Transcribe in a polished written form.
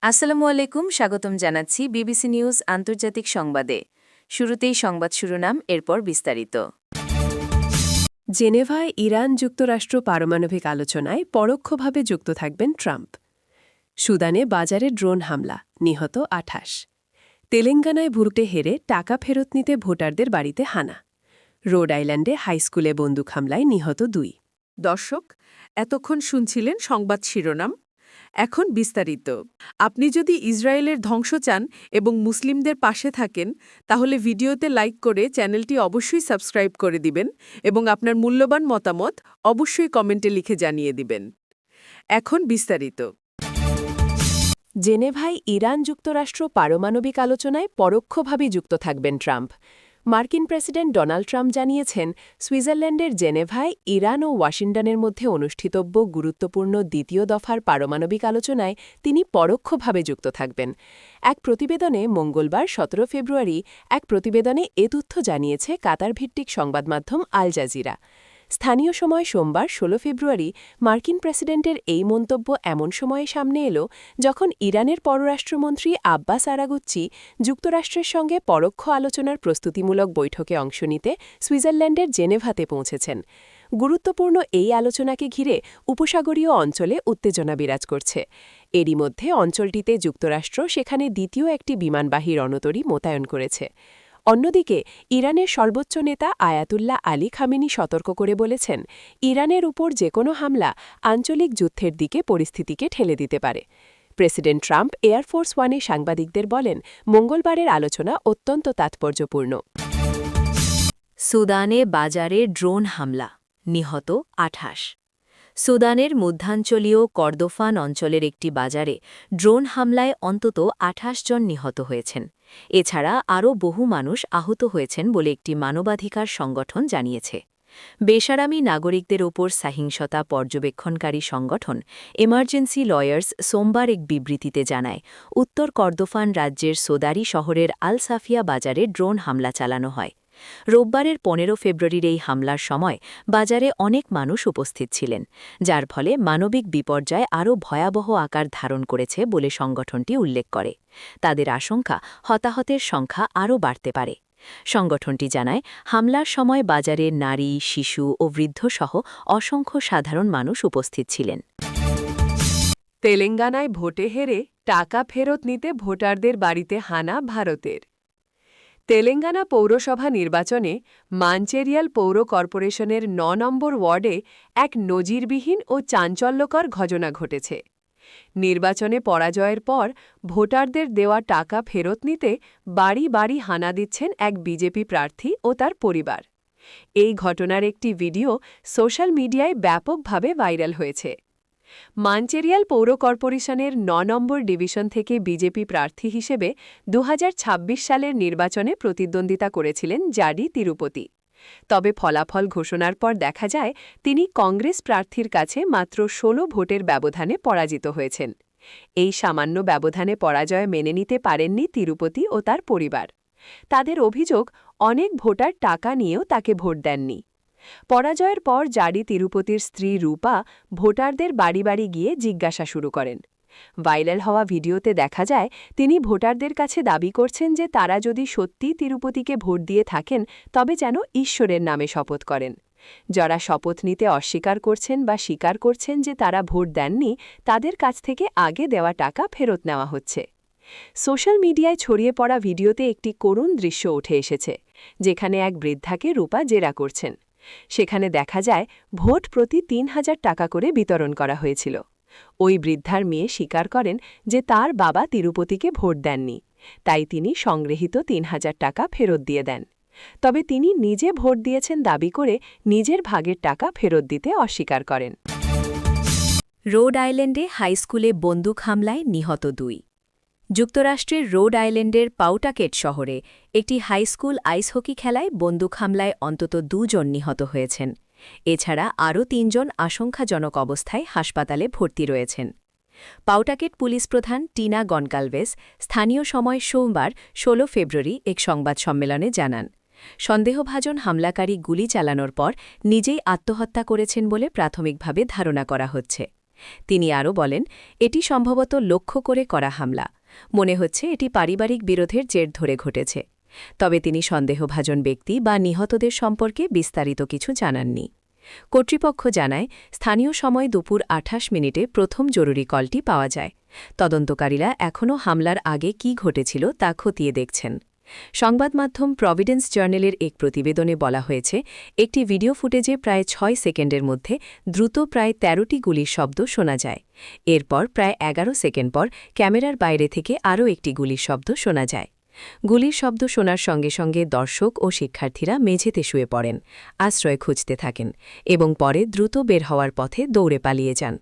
আসসালামু আলাইকুম, স্বাগতম জানাচ্ছি বিবিসি নিউজ আন্তর্জাতিক সংবাদে। শুরুতেই সংবাদ শিরোনাম, এরপর বিস্তারিত। জেনেভায় ইরান যুক্তরাষ্ট্র পারমাণবিক আলোচনায় পরোক্ষভাবে যুক্ত থাকবেন ট্রাম্প। সুদানে বাজারে ড্রোন হামলা, নিহত ২৮। তেলেঙ্গানায় ভোটে হেরে টাকা ফেরত নিতে ভোটারদের বাড়িতে হানা। রোড আইল্যান্ডে হাইস্কুলে বন্দুক হামলায় নিহত ২। দর্শক, এতক্ষণ শুনছিলেন সংবাদ শিরোনাম। এখন বিস্তারিত। আপনি যদি ইসরায়েলের ধ্বংস চান এবং মুসলিমদের পাশে থাকেন, তাহলে ভিডিওতে লাইক করে চ্যানেলটি অবশ্যই সাবস্ক্রাইব করে দিবেন এবং আপনার মূল্যবান মতামত অবশ্যই কমেন্টে লিখে জানিয়ে দিবেন। এখন বিস্তারিত। জেনেভায় ইরান যুক্তরাষ্ট্র পারমাণবিক আলোচনায় পরোক্ষভাবে যুক্ত থাকবেন ট্রাম্প। মার্কিন প্রেসিডেন্ট ডোনাল্ড ট্রাম্প জানিয়েছেন, সুইজারল্যান্ডের জেনেভায় ইরান ও ওয়াশিংটনের মধ্যে অনুষ্ঠিতব্য গুরুত্বপূর্ণ দ্বিতীয় দফার পারমাণবিক আলোচনায় তিনি পরোক্ষভাবে যুক্ত থাকবেন। এক প্রতিবেদনে মঙ্গলবার ১৭ ফেব্রুয়ারি এক প্রতিবেদনে এ তথ্য জানিয়েছে কাতার ভিত্তিক সংবাদমাধ্যম আল জাজিরা। স্থানীয় সময় সোমবার ১৬ ফেব্রুয়ারি মার্কিন প্রেসিডেন্টের এই মন্তব্য এমন সময়ে সামনে এলো যখন ইরানের পররাষ্ট্রমন্ত্রী আব্বাস আরাগুচ্চি যুক্তরাষ্ট্রের সঙ্গে পরোক্ষ আলোচনার প্রস্তুতিমূলক বৈঠকে অংশ নিতে সুইজারল্যান্ডের জেনেভাতে পৌঁছেছেন। গুরুত্বপূর্ণ এই আলোচনাকে ঘিরে উপসাগরীয় অঞ্চলে উত্তেজনা বিরাজ করছে। এরই মধ্যে অঞ্চলটিতে যুক্তরাষ্ট্র সেখানে দ্বিতীয় একটি বিমানবাহী রণতরী মোতায়েন করেছে। অন্যদিকে ইরানের সর্বোচ্চ নেতা আয়াতুল্লাহ আলী খামেনি সতর্ক করে বলেছেন, ইরানের উপর যে কোনো হামলা আঞ্চলিক যুদ্ধের দিকে পরিস্থিতিকে ঠেলে দিতে পারে। প্রেসিডেন্ট ট্রাম্প এয়ারফোর্স ওয়ানে সাংবাদিকদের বলেন, মঙ্গলবারের আলোচনা অত্যন্ত তাৎপর্যপূর্ণ। সুদানে বাজারে ড্রোন হামলা, নিহত ২৮। সুদানের মধ্যাঞ্চলীয় কর্দোফান অঞ্চলের একটি বাজারে ড্রোন হামলায় অন্তত ২৮ জন নিহত হয়েছেন। এছাড়া আরও বহু মানুষ আহত হয়েছেন বলে একটি মানবাধিকার সংগঠন জানিয়েছে। বেসারামি নাগরিকদের ওপর সহিংসতা পর্যবেক্ষণকারী সংগঠন এমার্জেন্সি লয়ার্স সোমবার এক বিবৃতিতে জানায়, উত্তর কর্দোফান রাজ্যের সোদারি শহরের আল সাফিয়া বাজারে ড্রোন হামলা চালানো হয়। রোববারের ১৫ ফেব্রুয়ারির এই হামলার সময় বাজারে অনেক মানুষ উপস্থিত ছিলেন, যার ফলে মানবিক বিপর্যয় আরও ভয়াবহ আকার ধারণ করেছে বলে সংগঠনটি উল্লেখ করে। তাদের আশঙ্কা, হতাহতের সংখ্যা আরও বাড়তে পারে। সংগঠনটি জানায়, হামলার সময় বাজারে নারী, শিশু ও বৃদ্ধসহ অসংখ্য সাধারণ মানুষ উপস্থিত ছিলেন। তেলেঙ্গানায় ভোটে হেরে টাকা ফেরত নিতে ভোটারদের বাড়িতে হানা ভারতের। তেলেঙ্গানা পৌরসভা নির্বাচনে মানচেরিয়াল পৌর কর্পোরেশনের ৯ নম্বর ওয়ার্ডে এক নজিরবিহীন ও চাঞ্চল্যকর ঘটনা ঘটেছে। নির্বাচনে পরাজয়ের পর ভোটারদের দেওয়া টাকা ফেরত নিতে বাড়ি বাড়ি হানা দিচ্ছেন এক বিজেপি প্রার্থী ও তার পরিবার। এই ঘটনার একটি ভিডিও সোশ্যাল মিডিয়ায় ব্যাপকভাবে ভাইরাল হয়েছে। মানচেরিয়াল পৌর কর্পোরেশনের ৯ নম্বর ডিভিশন থেকে বিজেপি প্রার্থী হিসেবে ২০২৬ সালের নির্বাচনে প্রতিদ্বন্দ্বিতা করেছিলেন জাডি তিরুপতি। তবে ফলাফল ঘোষণার পর দেখা যায়, তিনি কংগ্রেস প্রার্থীর কাছে মাত্র ১৬ ভোটের ব্যবধানে পরাজিত হয়েছেন। এই সামান্য ব্যবধানে পরাজয় মেনে নিতে পারেননি তিরুপতি ও তার পরিবার। তাদের অভিযোগ, অনেক ভোটার টাকা নিয়েও তাকে ভোট দেননি। পরাজয়ের পর জাডি তিরুপতির স্ত্রী রূপা ভোটারদের বাড়ি বাড়ি গিয়ে জিজ্ঞাসা শুরু করেন। ভাইরাল হওয়া ভিডিওতে দেখা যায়, তিনি ভোটারদের কাছে দাবি করছেন যে তারা যদি সত্যিই তিরুপতিকে ভোট দিয়ে থাকেন তবে যেন ঈশ্বরের নামে শপথ করেন। যারা শপথ নিতে অস্বীকার করছেন বা স্বীকার করছেন যে তারা ভোট দেননি, তাদের কাছ থেকে আগে দেওয়া টাকা ফেরত নেওয়া হচ্ছে। সোশ্যাল মিডিয়ায় ছড়িয়ে পড়া ভিডিওতে একটি করুণ দৃশ্য উঠে এসেছে, যেখানে এক বৃদ্ধাকে রূপা জেরা করছেন। সেখানে দেখা যায়, ভোট প্রতি ৩,০০০ টাকা করে বিতরণ করা হয়েছিল। ওই বৃদ্ধার মেয়ে স্বীকার করেন যে তার বাবা তিরুপতিকে ভোট দেননি, তাই তিনি সংগৃহীত ৩,০০০ টাকা ফেরত দিয়ে দেন। তবে তিনি নিজে ভোট দিয়েছেন দাবি করে নিজের ভাগের টাকা ফেরত দিতে অস্বীকার করেন। রোড আইল্যান্ডে হাইস্কুলে বন্দুক হামলায় নিহত ২। যুক্তরাষ্ট্রের রোড আইল্যান্ডের পাউটাকেট শহরে একটি হাইস্কুল আইস হকি খেলায় বন্দুক হামলায় অন্তত ২ জন নিহত হয়েছেন। এছাড়া আরও ৩ জন আশঙ্কাজনক অবস্থায় হাসপাতালে ভর্তি রয়েছেন। পাউটাকেট পুলিশ প্রধান টিনা গনকালভেস স্থানীয় সময় সোমবার ১৬ ফেব্রুয়ারি এক সংবাদ সম্মেলনে জানান, সন্দেহভাজন হামলাকারী গুলি চালানোর পর নিজেই আত্মহত্যা করেছেন বলে প্রাথমিকভাবে ধারণা করা হচ্ছে। তিনি আরও বলেন, এটি সম্ভবত লক্ষ্য করে করা হামলা। মনে হচ্ছে এটি পারিবারিক বিরোধের জের ধরে ঘটেছে। তবে তিনি সন্দেহভাজন ব্যক্তি বা নিহতদের সম্পর্কে বিস্তারিত কিছু জানাননি। কর্তৃপক্ষ জানায়, স্থানীয় সময় দুপুর 28 মিনিটে প্রথম জরুরি কলটি পাওয়া যায়। তদন্তকারীরা এখনও হামলার আগে কী ঘটেছিল তা খতিয়ে দেখছেন। সংবাদমাধ্যম প্রভিডেন্স জার্নালের এক প্রতিবেদনে বলা হয়েছে, একটি ভিডিও ফুটেজে প্রায় 6 সেকেন্ডের মধ্যে দ্রুত প্রায় 13টি গুলির শব্দ শোনা যায়। এরপর প্রায় 11 সেকেন্ড পর ক্যামেরার বাইরে থেকে আরও একটি গুলির শব্দ শোনা যায়। গুলির শব্দ শোনার সঙ্গে সঙ্গে দর্শক ও শিক্ষার্থীরা মেঝেতে শুয়ে পড়েন, আশ্রয় খুঁজতে থাকেন এবং পরে দ্রুত বের হওয়ার পথে দৌড়ে পালিয়ে যান।